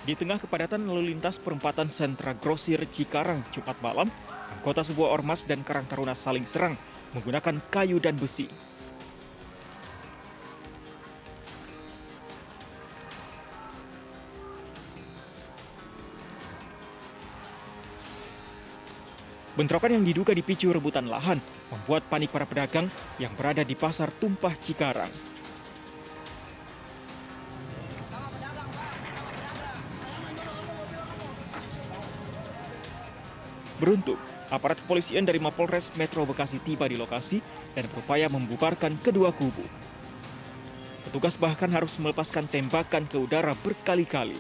Di tengah kepadatan lalu lintas perempatan Sentra Grosir Cikarang Jumat malam, anggota sebuah ormas dan Karang Taruna saling serang menggunakan kayu dan besi. Bentrokan yang diduga dipicu rebutan lahan membuat panik para pedagang yang berada di Pasar Tumpah Cikarang. Beruntung, aparat kepolisian dari Mapolres Metro Bekasi tiba di lokasi dan berupaya membubarkan kedua kubu. Petugas bahkan harus melepaskan tembakan ke udara berkali-kali.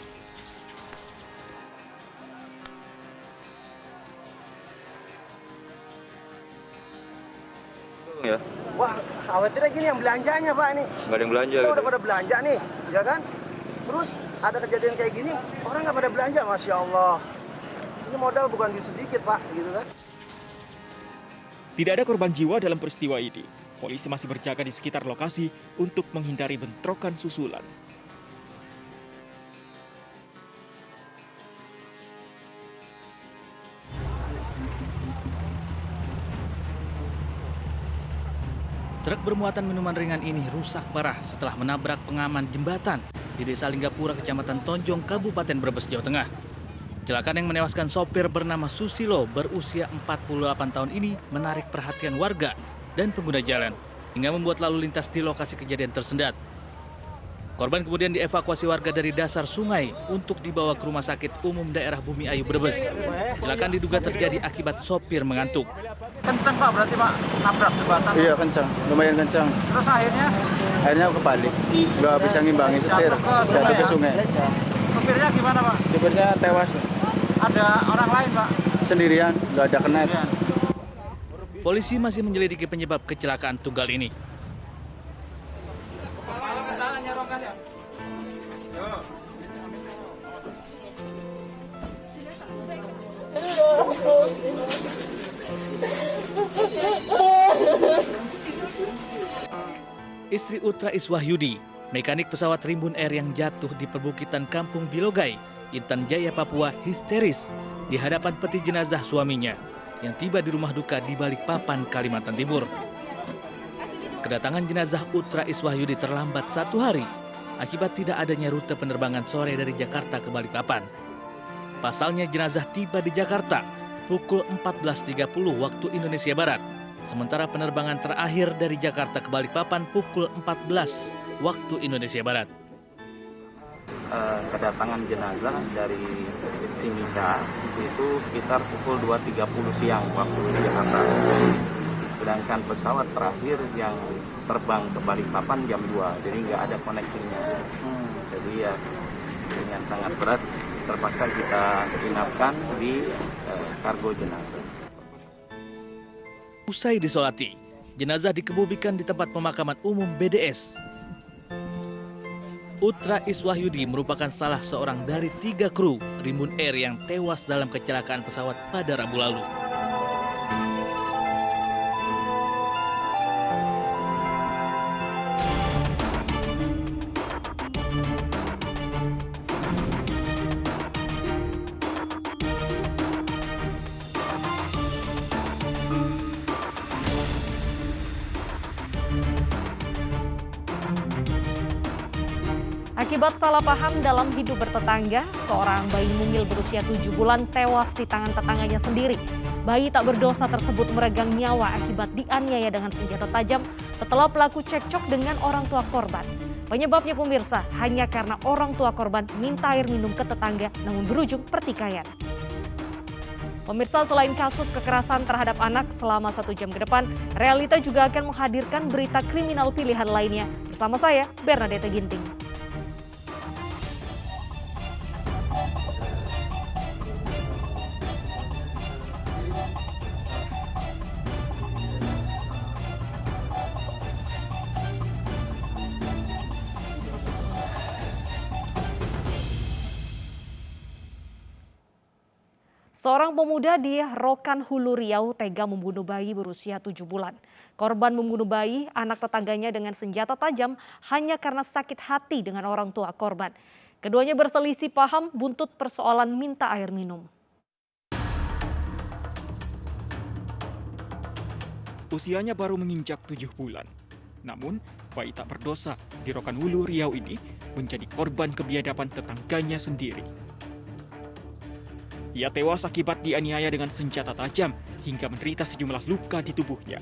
Ya. Wah, khawatirnya gini yang belanjanya Pak ini. Nggak ada yang belanja Kita gitu. udah pada belanja nih, ya kan? Terus ada kejadian kayak gini, orang nggak pada belanja, Masya Allah. Ini modal bukan sedikit Pak, gitu kan? Tidak ada korban jiwa dalam peristiwa ini. Polisi masih berjaga di sekitar lokasi untuk menghindari bentrokan susulan. Truk bermuatan minuman ringan ini rusak parah setelah menabrak pengaman jembatan di Desa Linggapura, Kecamatan Tonjong, Kabupaten Brebes, Jawa Tengah. Kecelakaan yang menewaskan sopir bernama Susilo berusia 48 tahun ini menarik perhatian warga dan pengguna jalan hingga membuat lalu lintas di lokasi kejadian tersendat. Korban kemudian dievakuasi warga dari dasar sungai untuk dibawa ke Rumah Sakit Umum Daerah Bumi Ayu Brebes. Kecelakaan diduga terjadi akibat sopir mengantuk. Kencang Pak, berarti Pak nabrak jembatan? Iya kencang, lumayan kencang. Terus akhirnya? Akhirnya kebalik, nggak bisa ngimbangi setir, jatuh ke sungai. Supirnya gimana Pak? Supirnya tewas, Ada orang lain Pak? sendirian, nggak ada kenet. Polisi masih menyelidiki penyebab kecelakaan tunggal ini. Istri Utra Iswahyudi, mekanik pesawat Rimbun Air yang jatuh di perbukitan Kampung Bilogai, Intan Jaya, Papua, histeris di hadapan peti jenazah suaminya yang tiba di rumah duka di Balikpapan, Kalimantan Timur. Kedatangan jenazah Utra Iswahyudi terlambat 1 hari akibat tidak adanya rute penerbangan sore dari Jakarta ke Balikpapan. Pasalnya jenazah tiba di Jakarta pukul 14.30 waktu Indonesia Barat. Sementara penerbangan terakhir dari Jakarta ke Balikpapan pukul 14 waktu Indonesia Barat. Kedatangan jenazah dari Timika itu sekitar pukul 2.30 siang waktu Jakarta. Sedangkan pesawat terakhir yang terbang ke Balikpapan jam 2, jadi nggak ada koneksinya. Jadi ya dengan sangat berat terpaksa kita inapkan di kargo jenazah. Usai disolati, jenazah dikebumikan di tempat pemakaman umum BDS. Utra Iswahyudi merupakan salah seorang dari 3 kru Rimbun Air yang tewas dalam kecelakaan pesawat pada Rabu lalu. Akibat salah paham dalam hidup bertetangga, seorang bayi mungil berusia 7 bulan tewas di tangan tetangganya sendiri. Bayi tak berdosa tersebut meregang nyawa akibat dianiaya dengan senjata tajam setelah pelaku cekcok dengan orang tua korban. Penyebabnya pemirsa hanya karena orang tua korban minta air minum ke tetangga namun berujung pertikaian. Pemirsa, selain kasus kekerasan terhadap anak selama 1 jam ke depan, Realita juga akan menghadirkan berita kriminal pilihan lainnya. Bersama saya, Bernadette Ginting. Seorang pemuda di Rokan Hulu Riau tega membunuh bayi berusia 7 bulan. Korban membunuh bayi anak tetangganya dengan senjata tajam hanya karena sakit hati dengan orang tua korban. Keduanya berselisih paham buntut persoalan minta air minum. Usianya baru menginjak 7 bulan. Namun, bayi tak berdosa di Rokanhulu, Riau ini menjadi korban kebiadaban tetangganya sendiri. Ia tewas akibat dianiaya dengan senjata tajam hingga menderita sejumlah luka di tubuhnya.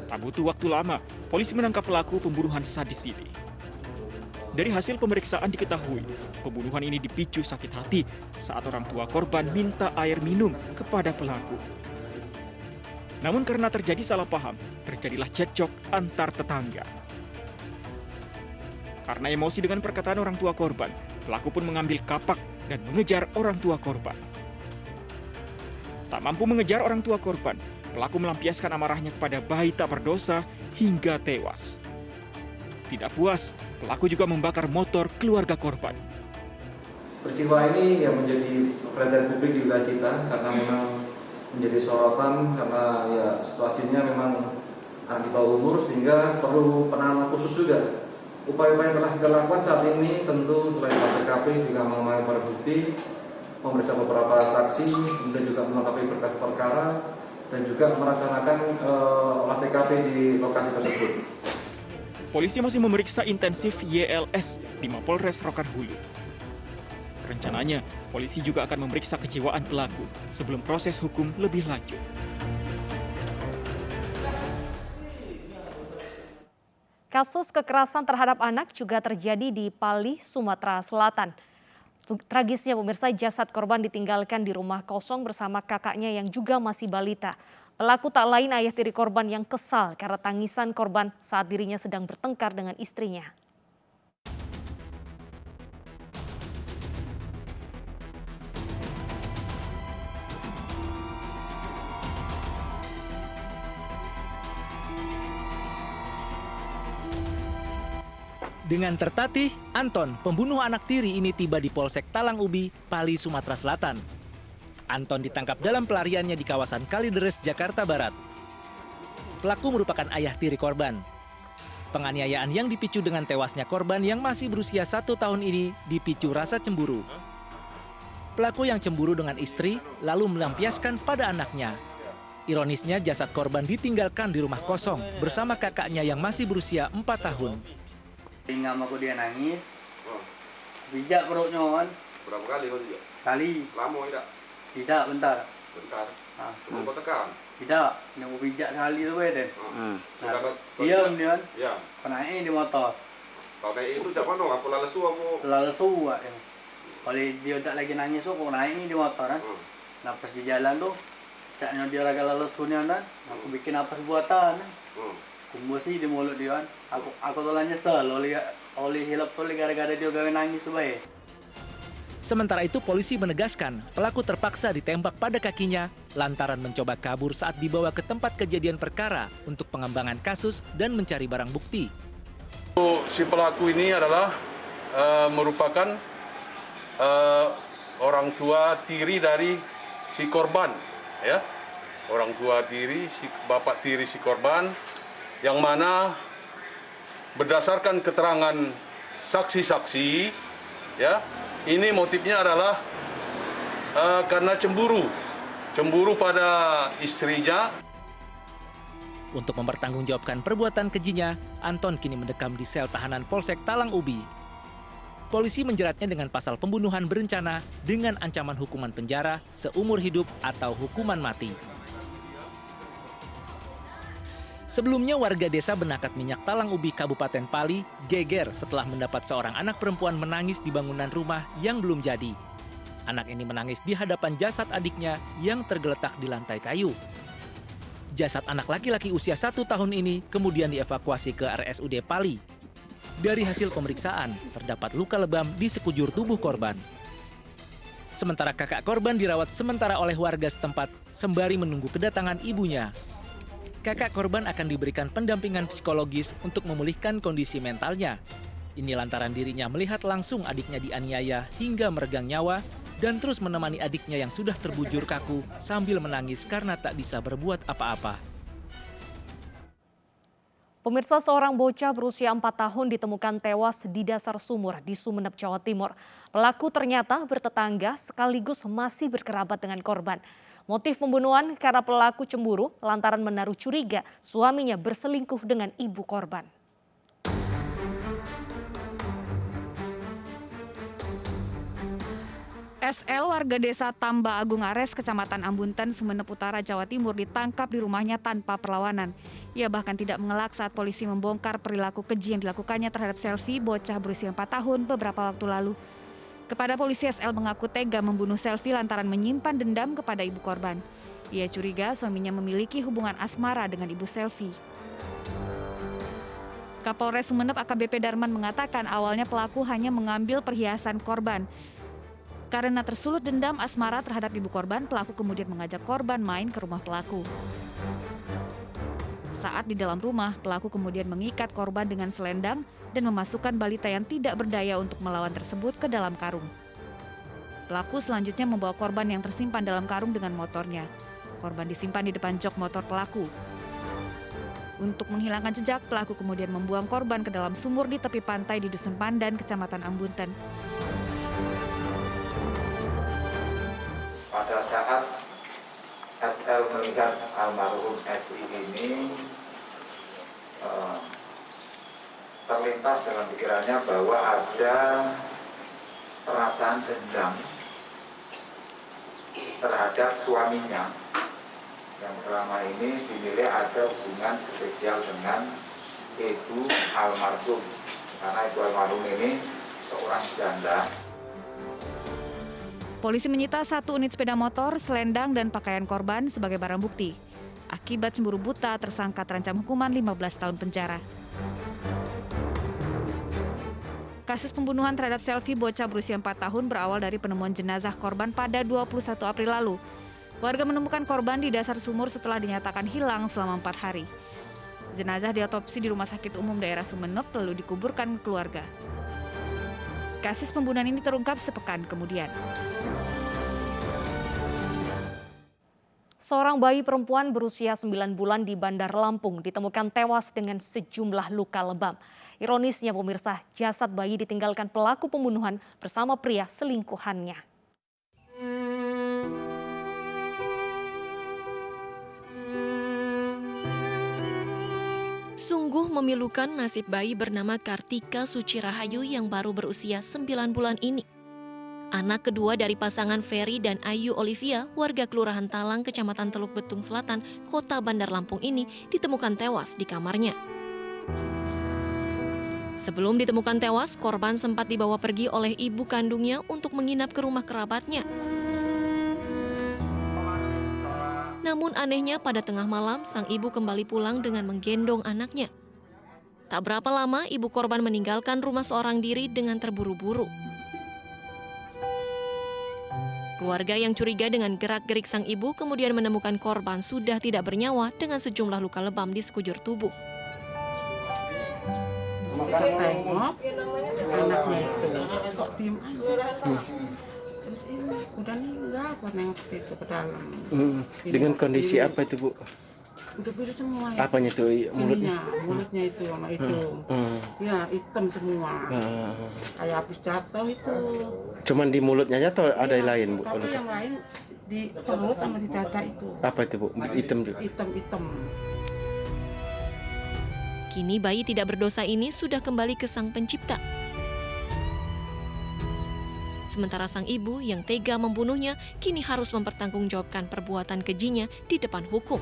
Tak butuh waktu lama, polisi menangkap pelaku pembunuhan sadis ini. Dari hasil pemeriksaan diketahui, pembunuhan ini dipicu sakit hati saat orang tua korban minta air minum kepada pelaku. Namun karena terjadi salah paham, terjadilah cekcok antar tetangga. Karena emosi dengan perkataan orang tua korban, pelaku pun mengambil kapak dan mengejar orang tua korban. Tak mampu mengejar orang tua korban, pelaku melampiaskan amarahnya kepada bayi tak berdosa hingga tewas. Tidak puas, pelaku juga membakar motor keluarga korban. Peristiwa ini yang menjadi perhatian publik di wilayah kita karena memang menjadi sorotan karena ya situasinya memang anak di bawah umur sehingga perlu penanganan khusus juga. Upaya-upaya yang telah kita lakukan saat ini tentu selain TKP juga mengamankan barang bukti, memeriksa beberapa saksi, kemudian juga melengkapi berkas perkara dan juga merencanakan olah TKP di lokasi tersebut. Polisi masih memeriksa intensif YLS di Mapolres Rokanhulu. Rencananya, polisi juga akan memeriksa kejiwaan pelaku sebelum proses hukum lebih lanjut. Kasus kekerasan terhadap anak juga terjadi di Pali, Sumatera Selatan. Tragisnya pemirsa, jasad korban ditinggalkan di rumah kosong bersama kakaknya yang juga masih balita. Pelaku tak lain ayah tiri korban yang kesal karena tangisan korban saat dirinya sedang bertengkar dengan istrinya. Dengan tertatih, Anton, pembunuh anak tiri ini tiba di Polsek Talang Ubi, Pali, Sumatera Selatan. Anton ditangkap dalam pelariannya di kawasan Kalideres, Jakarta Barat. Pelaku merupakan ayah tiri korban. Penganiayaan yang dipicu dengan tewasnya korban yang masih berusia 1 tahun ini dipicu rasa cemburu. Pelaku yang cemburu dengan istri lalu melampiaskan pada anaknya. Ironisnya jasad korban ditinggalkan di rumah kosong bersama kakaknya yang masih berusia 4 tahun. Ingat aku dia nangis, bijak perutnya kan. Berapa kali kau juga? Sekali. Lama tidak? Tidak, bentar. Bentar. Cuma kau tekan? Tidak, yang aku bijak sekali tu deh. Sudah kau diam dia kan? Ya. Kau naik di motor. Kau naik itu cak mana? Aku lalesu aku? Lalesu kan. Kalau dia tak lagi nangis tu, aku naik ni di motor kan. Nah pas di jalan tu, caknya dia raga lalesunya kan. Aku bikin apa buatan. Kumbusi di mulut dia kan. Aku telah nyesel oleh hilap tu gara-gara dia gawe nangis supaya. Sementara itu polisi menegaskan pelaku terpaksa ditembak pada kakinya lantaran mencoba kabur saat dibawa ke tempat kejadian perkara untuk pengembangan kasus dan mencari barang bukti. Si pelaku ini adalah merupakan orang tua tiri dari si korban, ya. Orang tua tiri, bapak tiri si korban, yang mana berdasarkan keterangan saksi-saksi, ya, ini motifnya adalah karena cemburu pada istrinya. Untuk mempertanggungjawabkan perbuatan kejinya, Anton kini mendekam di sel tahanan Polsek Talang Ubi. Polisi menjeratnya dengan pasal pembunuhan berencana dengan ancaman hukuman penjara seumur hidup atau hukuman mati. Sebelumnya warga desa Benakat Minyak Talang Ubi, Kabupaten Pali, geger setelah mendapat seorang anak perempuan menangis di bangunan rumah yang belum jadi. Anak ini menangis di hadapan jasad adiknya yang tergeletak di lantai kayu. Jasad anak laki-laki usia 1 tahun ini kemudian dievakuasi ke RSUD Pali. Dari hasil pemeriksaan, terdapat luka lebam di sekujur tubuh korban. Sementara kakak korban dirawat sementara oleh warga setempat sembari menunggu kedatangan ibunya. Kakak korban akan diberikan pendampingan psikologis untuk memulihkan kondisi mentalnya. Ini lantaran dirinya melihat langsung adiknya dianiaya hingga meregang nyawa dan terus menemani adiknya yang sudah terbujur kaku sambil menangis karena tak bisa berbuat apa-apa. Pemirsa, seorang bocah berusia 4 tahun ditemukan tewas di dasar sumur di Sumeneb, Jawa Timur. Pelaku ternyata bertetangga sekaligus masih berkerabat dengan korban. Motif pembunuhan karena pelaku cemburu lantaran menaruh curiga suaminya berselingkuh dengan ibu korban. SL warga desa Tamba Agung Ares, Kecamatan Ambunten, Sumeneb Utara, Jawa Timur ditangkap di rumahnya tanpa perlawanan. Ia bahkan tidak mengelak saat polisi membongkar perilaku keji yang dilakukannya terhadap Selvi, bocah berusia 4 tahun beberapa waktu lalu. Kepada polisi, SL mengaku tega membunuh Selvi lantaran menyimpan dendam kepada ibu korban. Ia curiga suaminya memiliki hubungan asmara dengan ibu Selvi. Kapolres Sumeneb AKBP Darman mengatakan awalnya pelaku hanya mengambil perhiasan korban. Karena tersulut dendam asmara terhadap ibu korban, pelaku kemudian mengajak korban main ke rumah pelaku. Saat di dalam rumah, pelaku kemudian mengikat korban dengan selendang dan memasukkan balita yang tidak berdaya untuk melawan tersebut ke dalam karung. Pelaku selanjutnya membawa korban yang tersimpan dalam karung dengan motornya. Korban disimpan di depan jok motor pelaku. Untuk menghilangkan jejak, pelaku kemudian membuang korban ke dalam sumur di tepi pantai di Dusun Pandan, Kecamatan Ambunten. Pada saat SL melihat almarhum SI ini, terlintas dalam pikirannya bahwa ada perasaan dendam terhadap suaminya yang selama ini dinilai ada hubungan spesial dengan ibu almarhum, karena ibu almarhum ini seorang janda. Polisi menyita 1 unit sepeda motor, selendang, dan pakaian korban sebagai barang bukti. Akibat cemburu buta, tersangka terancam hukuman 15 tahun penjara. Kasus pembunuhan terhadap Selvi, bocah berusia 4 tahun berawal dari penemuan jenazah korban pada 21 April lalu. Warga menemukan korban di dasar sumur setelah dinyatakan hilang selama 4 hari. Jenazah diotopsi di Rumah Sakit Umum Daerah Sumeneb lalu dikuburkan keluarga. Kasus pembunuhan ini terungkap sepekan kemudian. Seorang bayi perempuan berusia 9 bulan di Bandar Lampung ditemukan tewas dengan sejumlah luka lebam. Ironisnya pemirsa, jasad bayi ditinggalkan pelaku pembunuhan bersama pria selingkuhannya. Sungguh memilukan nasib bayi bernama Kartika Suci Rahayu yang baru berusia 9 bulan ini. Anak kedua dari pasangan Ferry dan Ayu Olivia, warga Kelurahan Talang, Kecamatan Teluk Betung Selatan, Kota Bandar Lampung ini ditemukan tewas di kamarnya. Sebelum ditemukan tewas, korban sempat dibawa pergi oleh ibu kandungnya untuk menginap ke rumah kerabatnya. Namun anehnya pada tengah malam, sang ibu kembali pulang dengan menggendong anaknya. Tak berapa lama, ibu korban meninggalkan rumah seorang diri dengan terburu-buru. Keluarga yang curiga dengan gerak-gerik sang ibu kemudian menemukan korban sudah tidak bernyawa dengan sejumlah luka lebam di sekujur tubuh. Kita tengok anaknya itu kok diem aja. Terus ini udah meninggal, aku nengok ke situ ke dalam. Dengan kondisi apa itu, Bu? Udah biru semua. Ya. Apanya tuh mulutnya? Mulutnya itu sama hidung. Ya hitam semua. Kayak habis jatuh itu. Cuman di mulutnya aja atau ada yang lain, Bu? Tapi yang lain di perut sama di dada itu. Apa itu, Bu? Hitam juga? Hitam. Kini bayi tidak berdosa ini sudah kembali ke Sang Pencipta. Sementara sang ibu yang tega membunuhnya kini harus mempertanggungjawabkan perbuatan kejinya di depan hukum.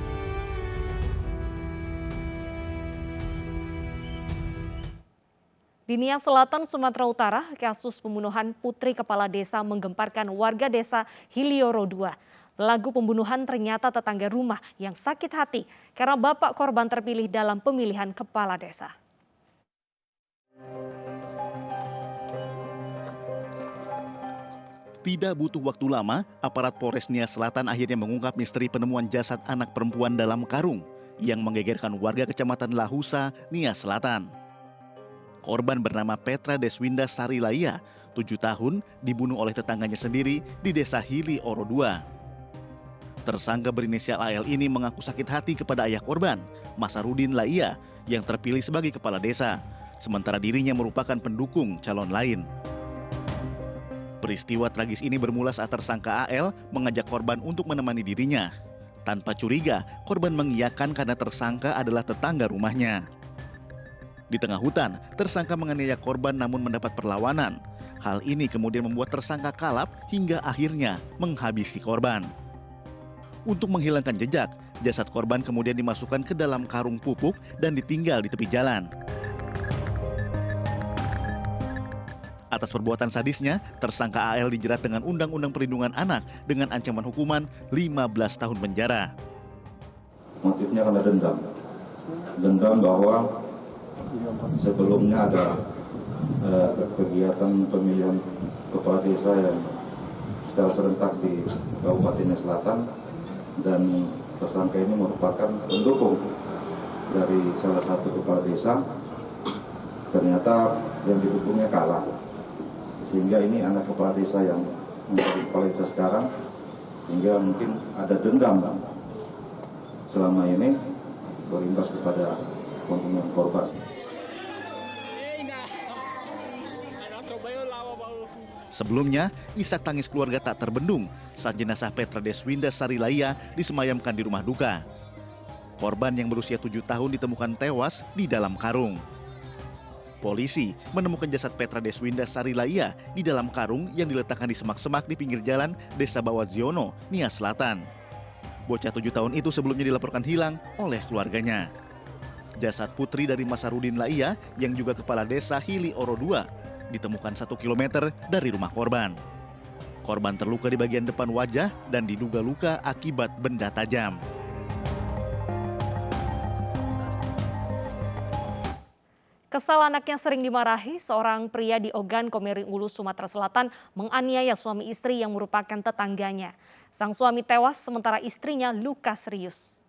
Di Nias Selatan, Sumatera Utara, kasus pembunuhan putri kepala desa menggemparkan warga desa Hilioro II. Pelaku pembunuhan ternyata tetangga rumah yang sakit hati karena bapak korban terpilih dalam pemilihan kepala desa. Tidak butuh waktu lama, aparat Polres Nias Selatan akhirnya mengungkap misteri penemuan jasad anak perempuan dalam karung yang menggegerkan warga Kecamatan Lahusa, Nias Selatan. Korban bernama Petra Deswinda Sarilaya, 7 tahun, dibunuh oleh tetangganya sendiri di desa Hilioro II. Tersangka berinisial AL ini mengaku sakit hati kepada ayah korban, Masarudin Laia, yang terpilih sebagai kepala desa, sementara dirinya merupakan pendukung calon lain. Peristiwa tragis ini bermula saat tersangka AL mengajak korban untuk menemani dirinya. Tanpa curiga, korban mengiyakan karena tersangka adalah tetangga rumahnya. Di tengah hutan, tersangka menganiaya korban namun mendapat perlawanan. Hal ini kemudian membuat tersangka kalap hingga akhirnya menghabisi korban. Untuk menghilangkan jejak, jasad korban kemudian dimasukkan ke dalam karung pupuk dan ditinggal di tepi jalan. Atas perbuatan sadisnya, tersangka AL dijerat dengan Undang-Undang Perlindungan Anak dengan ancaman hukuman 15 tahun penjara. Motifnya karena dendam. Dendam bahwa sebelumnya ada kegiatan pemilihan kepala desa yang secara serentak di Kabupaten Selatan, dan tersangka ini merupakan pendukung dari salah satu kepala desa. Ternyata yang didukungnya kalah. Sehingga ini anak kepala desa yang menjadi kepala desa sekarang, sehingga mungkin ada dendam selama ini berimbas kepada pembunuhan korban. Sebelumnya, isak tangis keluarga tak terbendung saat jenazah Petra Deswinda Sarilaya disemayamkan di rumah duka. Korban yang berusia 7 tahun ditemukan tewas di dalam karung. Polisi menemukan jasad Petra Deswinda Sarilaya di dalam karung yang diletakkan di semak-semak di pinggir jalan Desa Bawadziono, Nias Selatan. Bocah 7 tahun itu sebelumnya dilaporkan hilang oleh keluarganya. Jasad putri dari Masarudin Laia yang juga kepala desa Hili Oro II ditemukan 1 km dari rumah korban. Korban terluka di bagian depan wajah dan diduga luka akibat benda tajam. Kesal anaknya sering dimarahi, seorang pria di Ogan, Komering Ulu, Sumatera Selatan menganiaya suami istri yang merupakan tetangganya. Sang suami tewas sementara istrinya luka serius.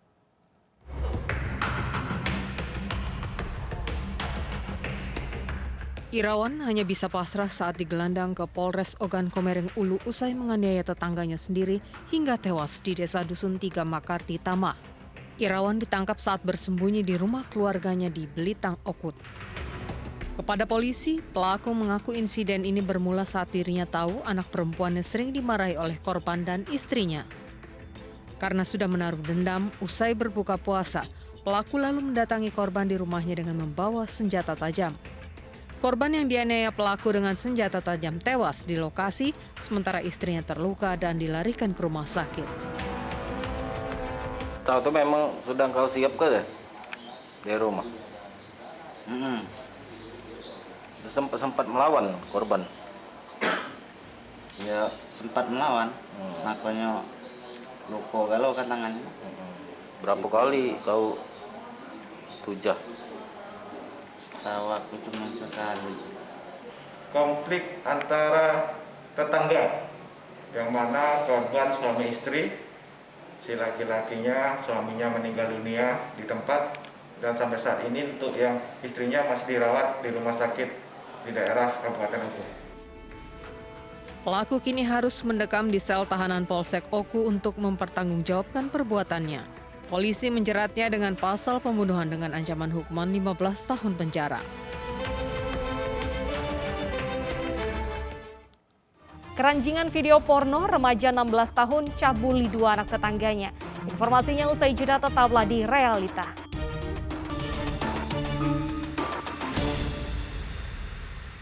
Irawan hanya bisa pasrah saat digelandang ke Polres Ogan Komering Ulu usai menganiaya tetangganya sendiri hingga tewas di Desa Dusun 3 Makarti Tama. Irawan ditangkap saat bersembunyi di rumah keluarganya di Belitang Okut. Kepada polisi, pelaku mengaku insiden ini bermula saat dirinya tahu anak perempuannya sering dimarahi oleh korban dan istrinya. Karena sudah menaruh dendam, usai berbuka puasa, pelaku lalu mendatangi korban di rumahnya dengan membawa senjata tajam. Korban yang dianiaya pelaku dengan senjata tajam tewas di lokasi, sementara istrinya terluka dan dilarikan ke rumah sakit. Tahu tuh memang sudah kau siap ke deh di rumah. Sempat melawan korban. Ya sempat melawan, makanya luka galau kan tangannya. Berapa kali kau tujah? Tahu aku cuma sekali. Konflik antara tetangga, yang mana korban suami istri, si laki-lakinya suaminya meninggal dunia di tempat, dan sampai saat ini untuk yang istrinya masih dirawat di rumah sakit di daerah Kabupaten Oku. Pelaku kini harus mendekam di sel tahanan Polsek Oku untuk mempertanggungjawabkan perbuatannya. Polisi menjeratnya dengan pasal pembunuhan dengan ancaman hukuman 15 tahun penjara. Keranjingan video porno remaja 16 tahun cabuli 2 anak tetangganya. Informasinya usai jeda, tetaplah di Realita.